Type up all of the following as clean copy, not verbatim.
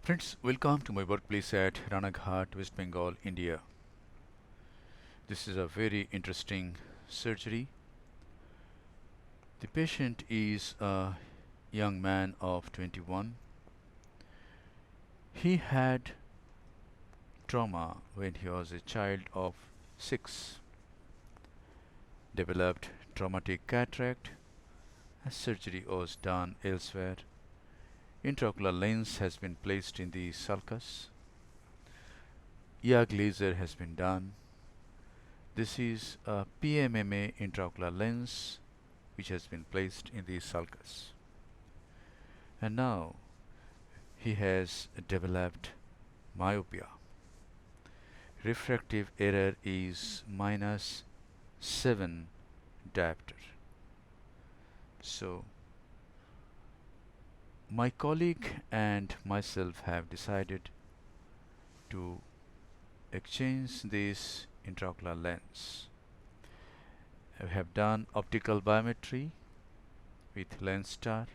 Friends, welcome to my workplace at Ranaghat, West Bengal, India. This is a very interesting surgery. The patient is a young man of 21. He had trauma when he was a child of 6, developed traumatic cataract. A surgery was done elsewhere. Intraocular lens has been placed in the sulcus. IOL laser has been done. This is a PMMA intraocular lens which has been placed in the sulcus. And now he has developed myopia. Refractive error is -7 diopter. So my colleague and myself have decided to exchange this intraocular lens. We have done optical biometry with lens star,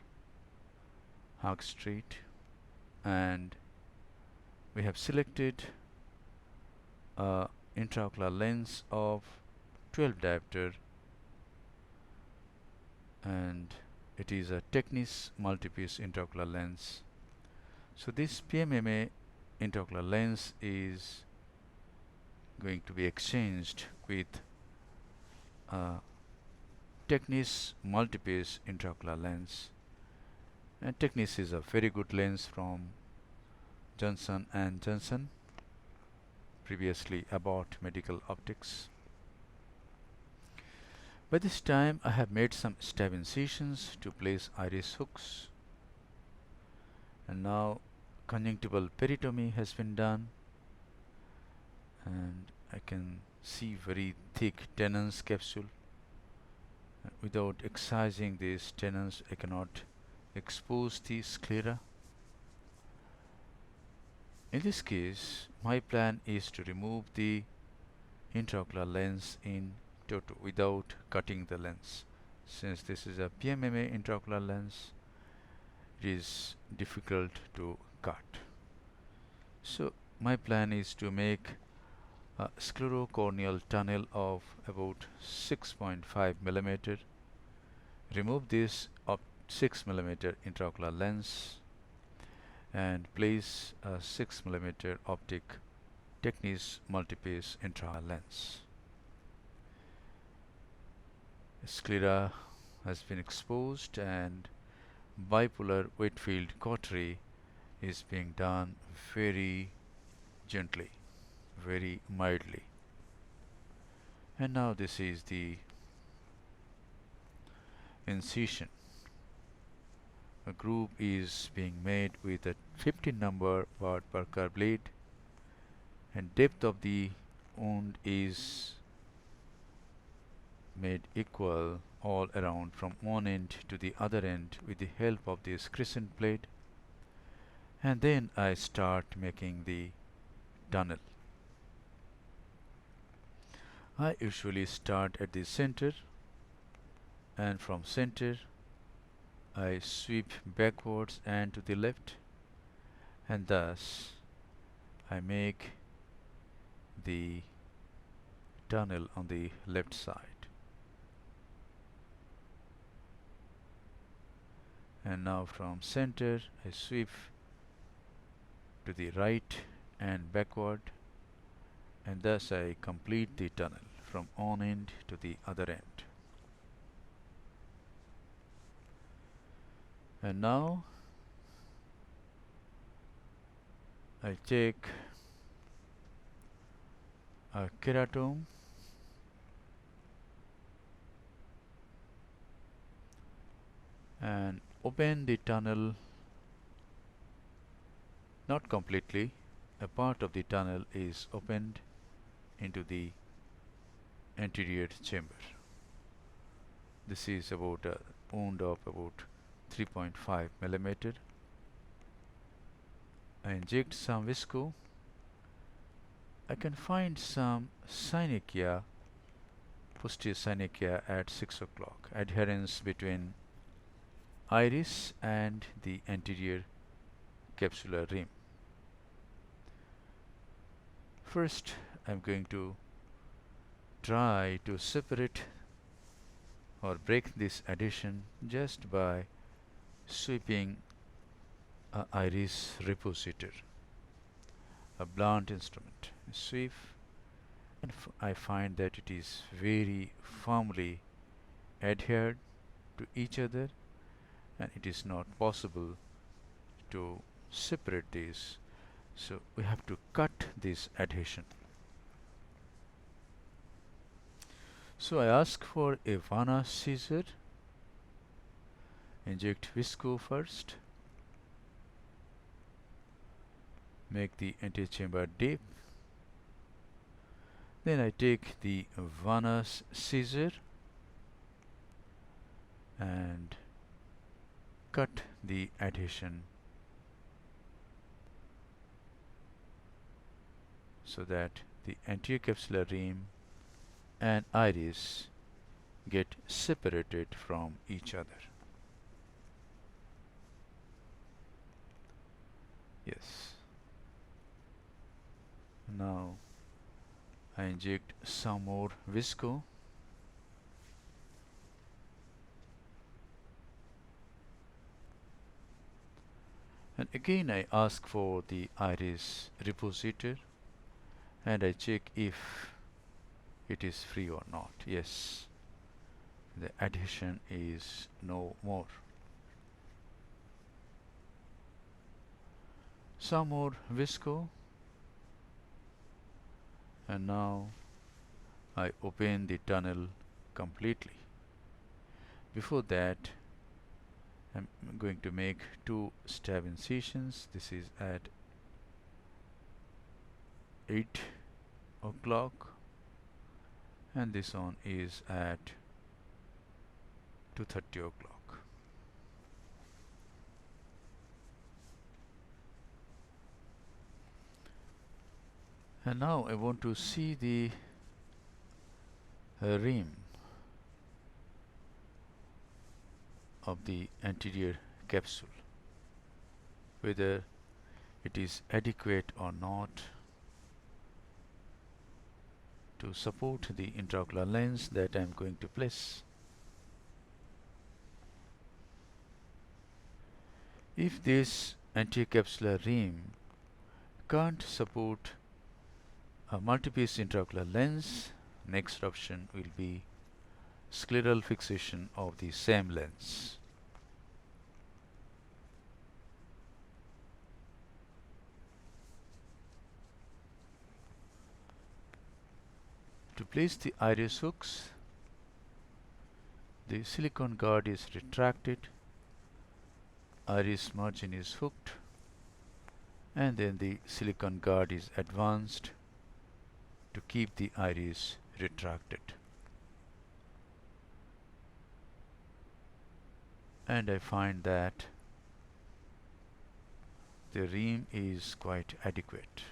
Hawk Street, and we have selected a intraocular lens of 12 diopter, and it is a Technis multi-piece intraocular lens. So this PMMA intraocular lens is going to be exchanged with a Technis multi-piece intraocular lens. And Technis is a very good lens from Johnson & Johnson, previously Abbott Medical Optics. By this time I have made some stab incisions to place iris hooks, and now conjunctival peritomy has been done, and I can see very thick tenons capsule. Without excising these tenons I cannot expose the sclera. In this case my plan is to remove the intraocular lens in toto without cutting the lens. Since this is a PMMA intraocular lens, it is difficult to cut. So my plan is to make a sclerocorneal tunnel of about 6.5 millimeter, remove this 6 millimeter intraocular lens, and place a 6 millimeter optic Technis multi-piece intraocular lens. Sclera has been exposed and bipolar wet field cautery is being done very gently, very mildly. And now this is the incision. A groove is being made with a 15 number per curve blade, and depth of the wound is made equal all around from one end to the other end with the help of this crescent blade, and then I start making the tunnel. I usually start at the center, and from center I sweep backwards and to the left, and thus I make the tunnel on the left side. And now from center I sweep to the right and backward, and thus I complete the tunnel from one end to the other end. And now I take a keratome and open the tunnel, not completely, a part of the tunnel is opened into the anterior chamber. This is about a wound of about 3.5 millimeter. I inject some visco. I can find some synechia, posterior synechia at 6 o'clock, adherence between iris and the anterior capsular rim. First, I'm going to try to separate or break this adhesion just by sweeping a iris repositor, a blunt instrument. Sweep, and I find that it is very firmly adhered to each other, and it is not possible to separate these. So we have to cut this adhesion. So I ask for a Vanna scissor, inject visco first, make the antechamber deep, then I take the Vanna scissor and cut the adhesion so that the anterior capsular rim and iris get separated from each other. Yes. Now I inject some more visco. And again I ask for the iris repositor and I check if it is free or not. Yes, the adhesion is no more. Some more visco, and now I open the tunnel completely. Before that, I'm going to make 2 stab incisions. This is at 8 o'clock and this one is at 2:30 o'clock. And now I want to see the rim of the anterior capsule, whether it is adequate or not to support the intraocular lens that I am going to place. If this anticapsular rim can't support a multi-piece intraocular lens, next option will be scleral fixation of the same lens. To place the iris hooks, the silicone guard is retracted, iris margin is hooked, and then the silicone guard is advanced to keep the iris retracted. And I find that the rim is quite adequate.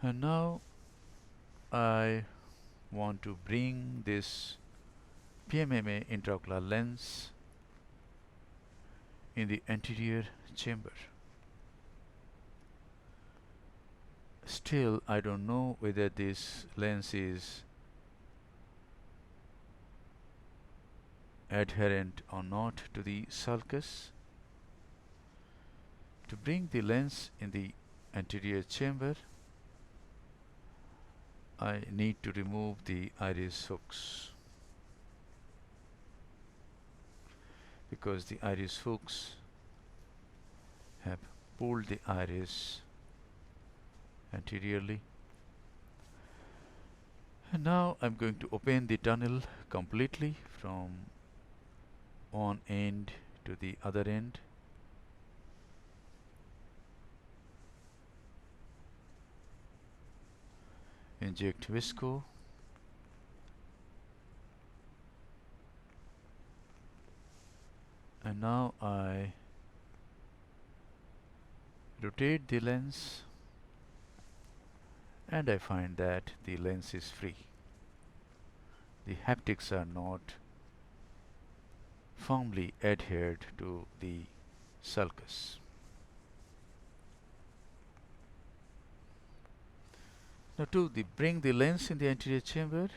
And now I want to bring this PMMA intraocular lens in the anterior chamber. Still, I don't know whether this lens is adherent or not to the sulcus. To bring the lens in the anterior chamber, I need to remove the iris hooks, because the iris hooks have pulled the iris anteriorly. And now I'm going to open the tunnel completely from one end to the other end. Inject visco. And now I rotate the lens and I find that the lens is free. The haptics are not firmly adhered to the sulcus. Now to bring the lens in the anterior chamber,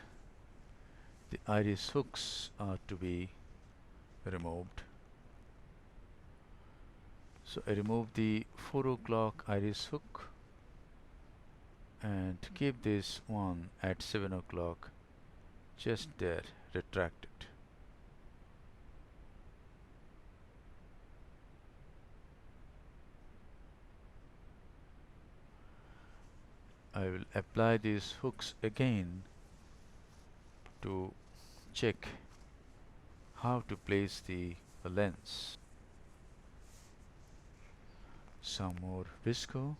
the iris hooks are to be removed. So I remove the 4 o'clock iris hook and keep this one at 7 o'clock just there, retracted. I will apply these hooks again to check how to place the lens. Some more visco,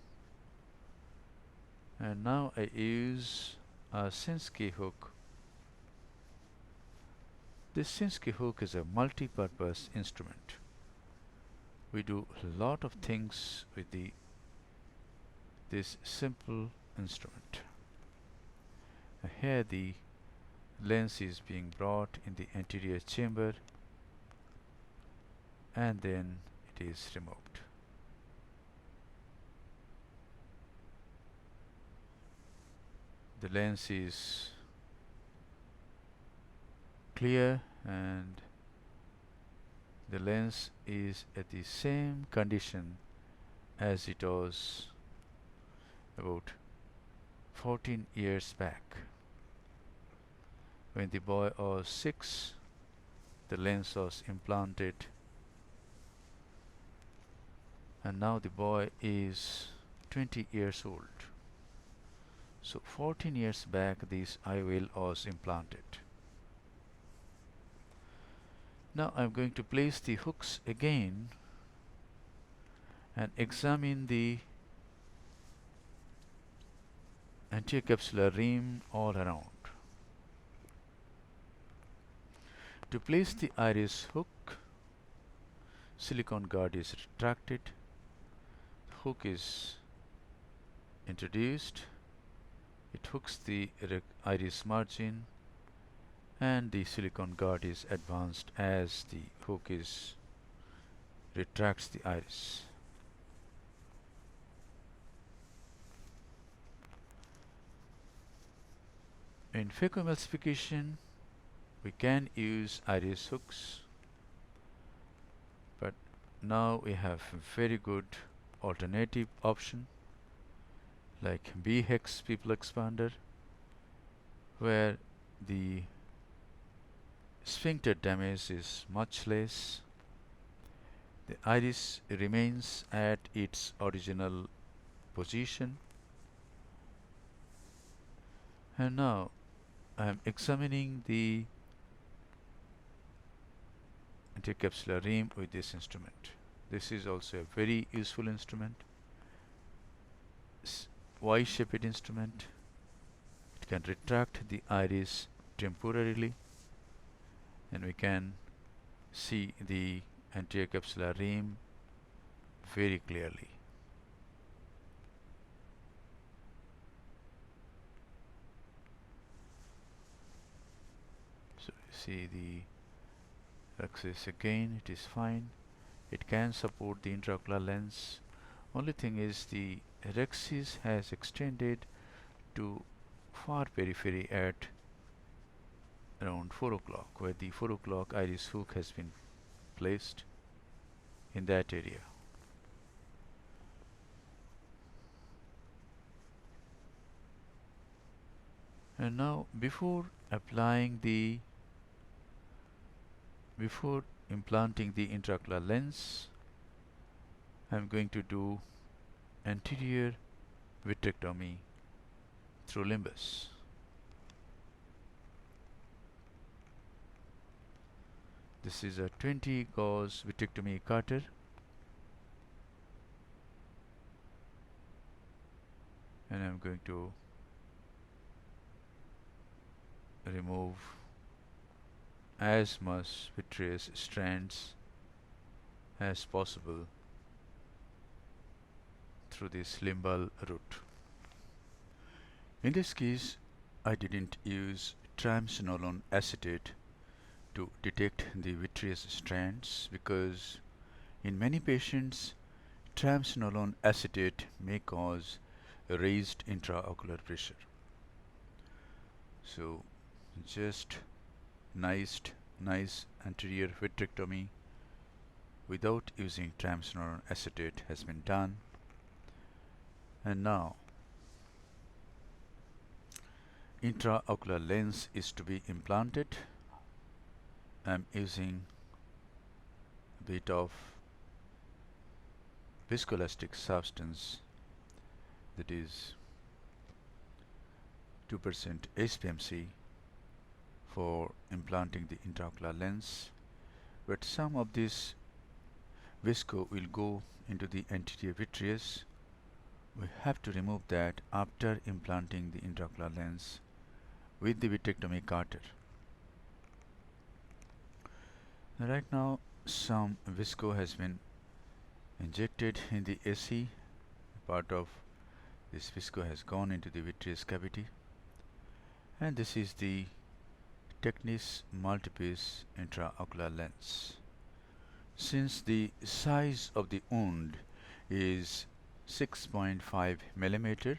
and now I use a Sinskey hook. This Sinskey hook is a multi-purpose instrument. We do a lot of things with this simple instrument. Here the lens is being brought in the anterior chamber and then it is removed. The lens is clear and the lens is at the same condition as it was about 14 years back. When the boy was 6, the lens was implanted, and now the boy is 20 years old. So 14 years back this IOL was implanted. Now I'm going to place the hooks again and examine the anterior capsular rim all around. To place the iris hook, silicone guard is retracted, the hook is introduced, it hooks the iris margin, and the silicone guard is advanced as the hook retracts the iris. In phacoemulsification, we can use iris hooks, but now we have a very good alternative option like B-hex pupil expander, where the sphincter damage is much less. The iris remains at its original position, and now I am examining the anterocapsular rim with this instrument. This is also a very useful instrument, Y-shaped instrument. It can retract the iris temporarily and we can see the anterocapsular rim very clearly. So you see the axis again, it is fine. It can support the intraocular lens. Only thing is the rhexis has extended to far periphery at around 4 o'clock, where the 4 o'clock iris hook has been placed in that area. And now before implanting the intraocular lens, I am going to do anterior vitrectomy through limbus. This is a 20 gauge vitrectomy cutter, and I am going to remove as much vitreous strands as possible through this limbal route. In this case, I didn't use triamcinolone acetate to detect the vitreous strands, because in many patients triamcinolone acetate may cause a raised intraocular pressure. So just nice anterior vitrectomy without using triamcinolone acetate has been done, and now intraocular lens is to be implanted. I'm using a bit of viscoelastic substance, that is 2% HPMC, for implanting the intraocular lens, but some of this visco will go into the anterior vitreous. We have to remove that after implanting the intraocular lens with the vitrectomy cutter. Right now some visco has been injected in the AC. Part of this visco has gone into the vitreous cavity, and this is the Technis multipiece intraocular lens. Since the size of the wound is 6.5 millimeter,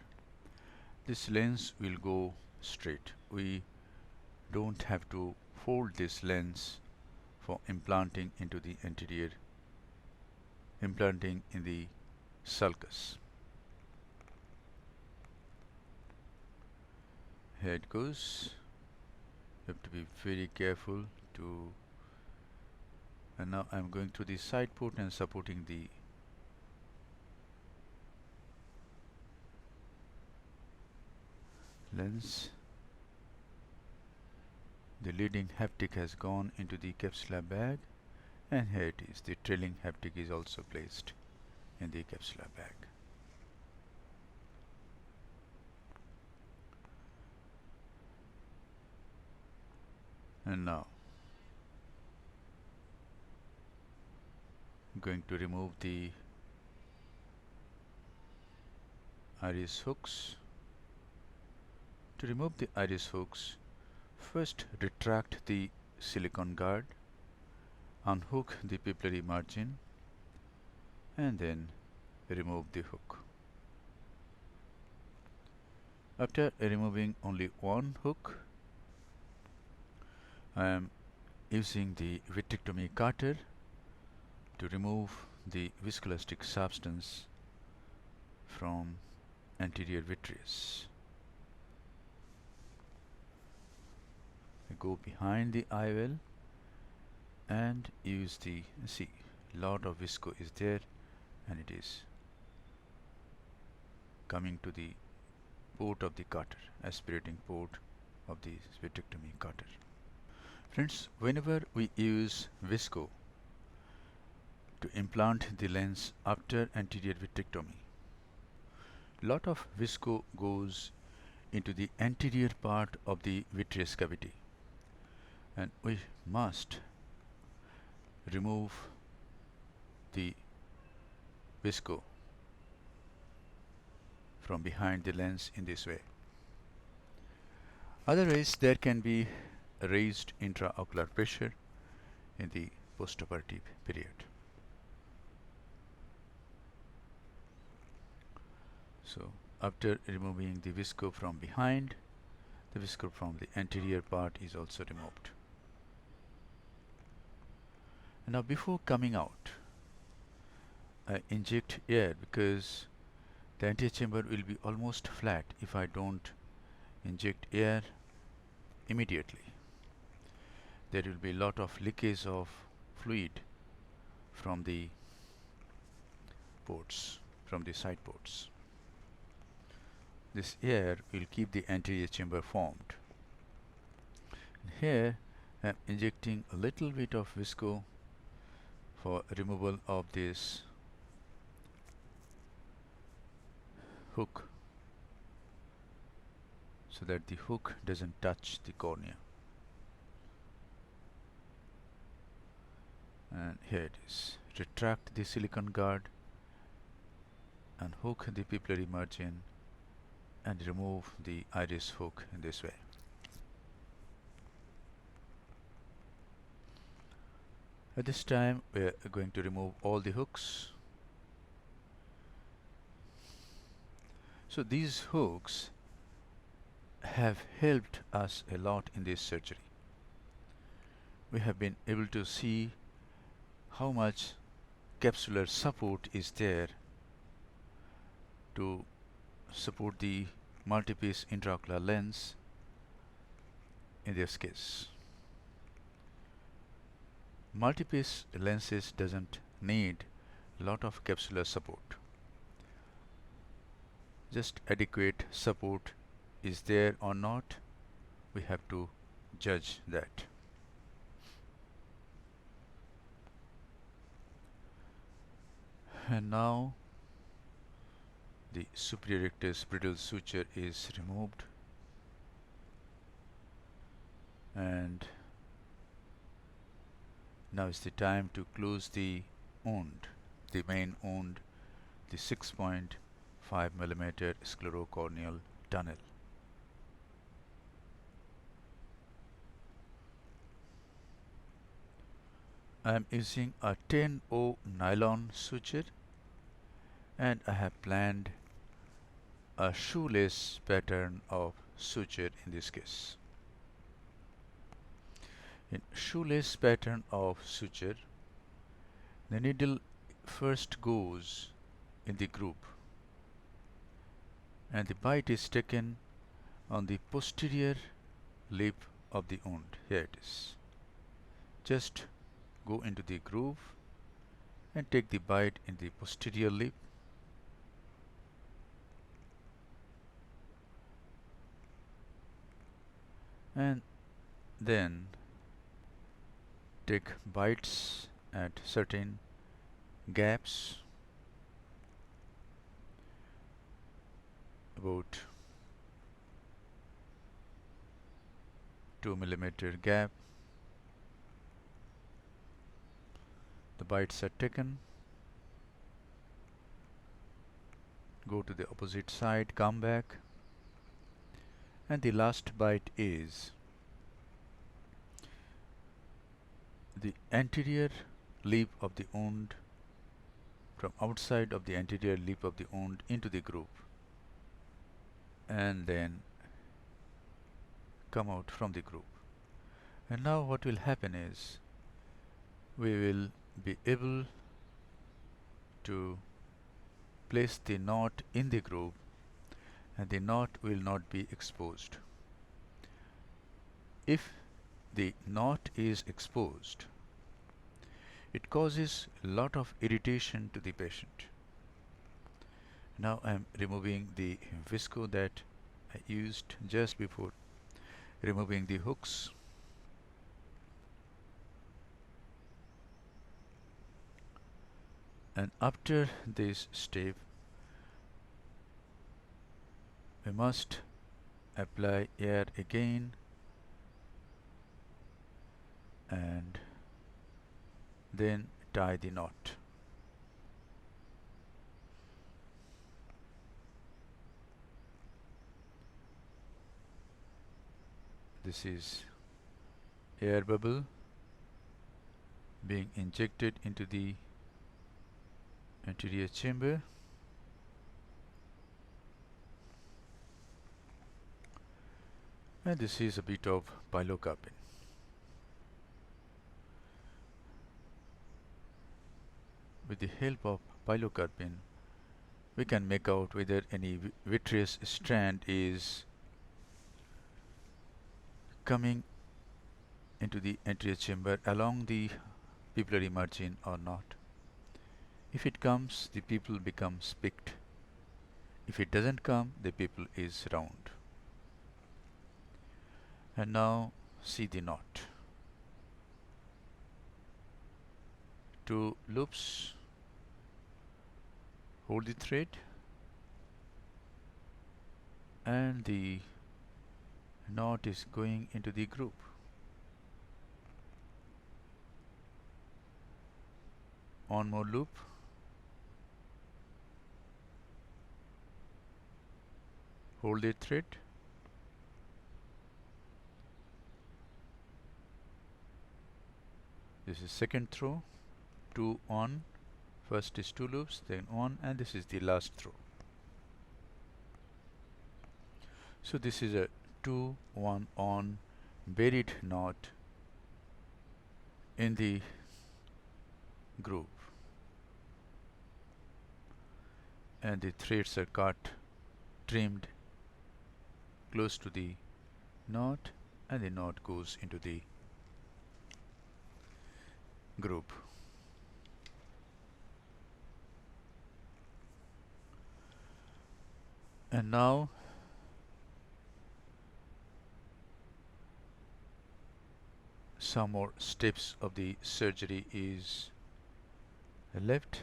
this lens will go straight. We don't have to fold this lens for implanting into the anterior, implanting in the sulcus. Here it goes. You have to be very careful to, and now I'm going through the side port and supporting the lens. The leading haptic has gone into the capsular bag, and here it is. The trailing haptic is also placed in the capsular bag. And now I'm going to remove the iris hooks. To remove the iris hooks, first retract the silicone guard, unhook the pupillary margin, and then remove the hook. After removing only one hook, I am using the vitrectomy cutter to remove the viscoelastic substance from anterior vitreous. I go behind the IOL and use the, see, lot of visco is there, and it is coming to the port of the cutter, aspirating port of the vitrectomy cutter. Friends, whenever we use visco to implant the lens after anterior vitrectomy, lot of visco goes into the anterior part of the vitreous cavity, and we must remove the visco from behind the lens in this way. Otherwise, there can be raised intraocular pressure in the postoperative period. So after removing the visco from behind, the visco from the anterior part is also removed. Now before coming out, I inject air, because the anterior chamber will be almost flat if I don't inject air immediately. There will be a lot of leakage of fluid from the ports, from the side ports. This air will keep the anterior chamber formed. And here I am injecting a little bit of visco for removal of this hook, so that the hook doesn't touch the cornea. And here it is. Retract the silicone guard, unhook the pupillary margin, and remove the iris hook in this way. At this time we are going to remove all the hooks. So these hooks have helped us a lot in this surgery. We have been able to see how much capsular support is there to support the multi-piece intraocular lens in this case. Multi-piece lenses doesn't need a lot of capsular support. Just adequate support is there or not, we have to judge that. And now the superior rectus brittle suture is removed, and now is the time to close the wound, the main wound, the 6.5 millimeter sclerocorneal tunnel. I am using a 10-0 nylon suture, and I have planned a shoelace pattern of suture in this case. In shoelace pattern of suture, the needle first goes in the groove, and the bite is taken on the posterior lip of the wound. Here it is. Just go into the groove and take the bite in the posterior lip, and then take bites at certain gaps, about 2 millimeter gap. The bites are taken, go to the opposite side, come back, and the last bite is the anterior lip of the wound, from outside of the anterior lip of the wound into the groove, and then come out from the groove. And now what will happen is we will be able to place the knot in the groove, and the knot will not be exposed. If the knot is exposed, it causes a lot of irritation to the patient. Now I am removing the visco that I used just before removing the hooks. And after this step, we must apply air again and then tie the knot. This is air bubble being injected into the anterior chamber, and this is a bit of pilocarpine. With the help of pilocarpine, we can make out whether any vitreous strand is coming into the anterior chamber along the pupillary margin or not. If it comes, the pupil becomes picked. If it doesn't come, the pupil is round. And now see the knot. 2 loops, hold the thread, and the knot is going into the groove. One more loop, hold the thread, the This is second throw, 2 on, first is 2 loops, then on, and this is the last throw. So this is a 2 1 on buried knot in the groove, and the threads are cut, trimmed close to the knot, and the knot goes into the groove. And now some more steps of the surgery is left.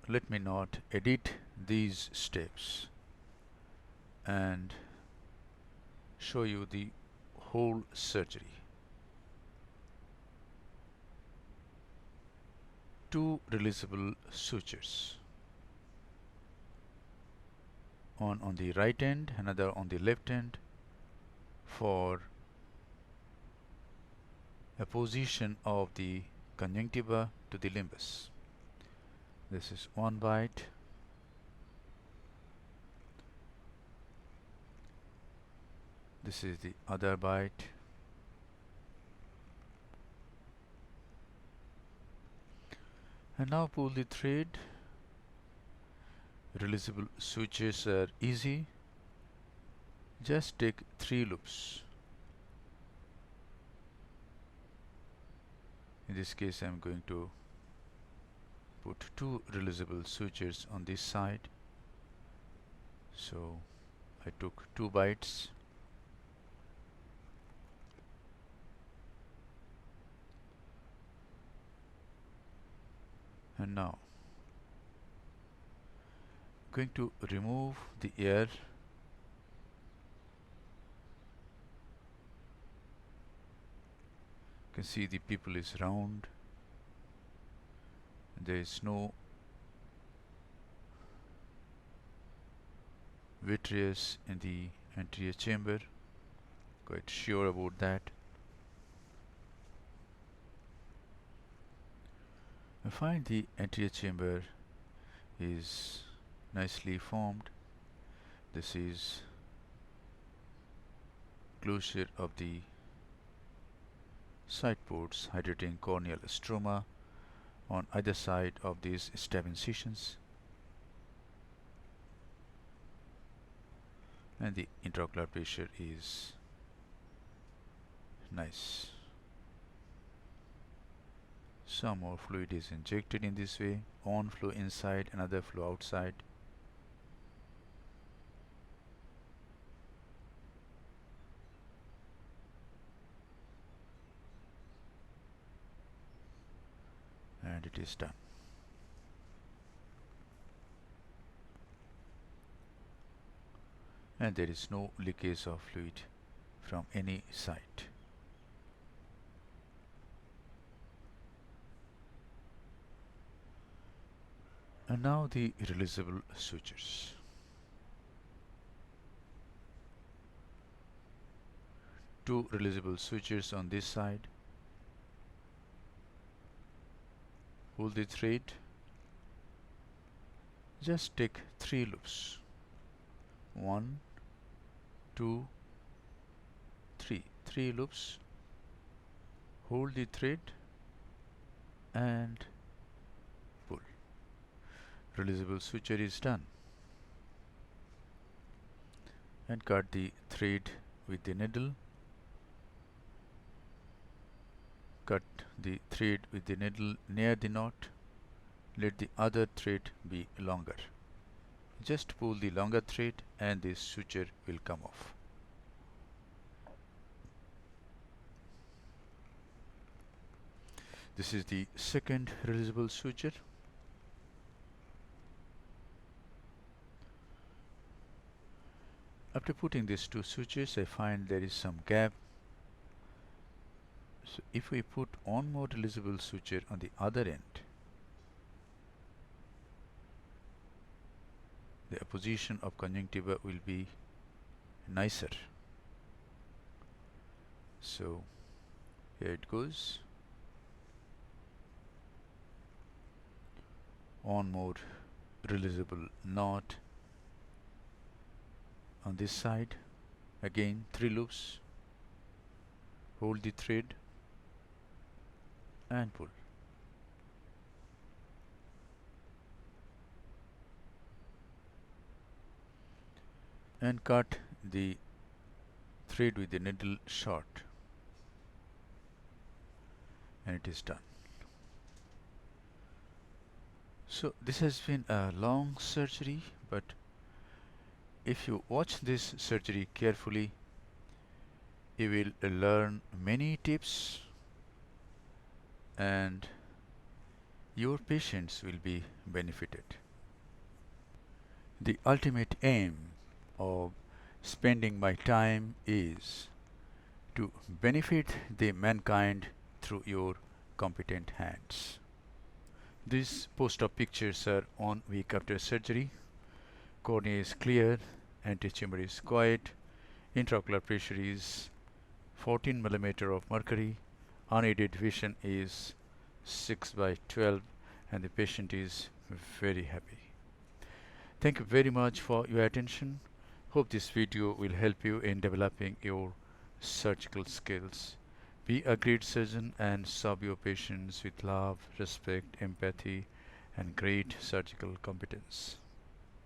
Let me not edit these steps and show you the whole surgery. 2 releasable sutures, one on the right end, another on the left end, for a position of the conjunctiva to the limbus. This is one bite, this is the other bite, and now pull the thread. Releasable sutures are easy. Just take 3 loops. In this case, I am going to put 2 releasable sutures on this side. So I took 2 bites. And now going to remove the air. You can see the pupil is round. There is no vitreous in the anterior chamber. Quite sure about that. I find the anterior chamber is nicely formed. This is closure of the side ports hydrating corneal stroma on either side of these stab incisions, and the intraocular pressure is nice. Some more fluid is injected in this way, one flow inside, another flow outside. And it is done. And there is no leakage of fluid from any side. And now the releasable sutures. Two releasable sutures on this side. Pull the thread. Just take 3 loops. 1, 2, 3. 3 loops. Hold the thread and pull. Releasable suture is done. And cut the thread with the needle. Cut the thread with the needle near the knot. Let the other thread be longer. Just pull the longer thread and the suture will come off. This is the second releasable suture. After putting these 2 sutures, I find there is some gap. So if we put one more releasable suture on the other end, the apposition of conjunctiva will be nicer. So here it goes. On mode, releasable knot on this side. Again 3 loops. Hold the thread and pull. And cut the thread with the needle short, and it is done. So this has been a long surgery, but if you watch this surgery carefully, you will learn many tips and your patients will be benefited. The ultimate aim of spending my time is to benefit the mankind through your competent hands. These post-op pictures are 1 week after surgery. Cornea is clear, antitumor is quiet, intraocular pressure is 14 millimeter of mercury, unaided vision is 6/12, and the patient is very happy. Thank you very much for your attention. Hope this video will help you in developing your surgical skills. Be a great surgeon and serve your patients with love, respect, empathy, and great surgical competence.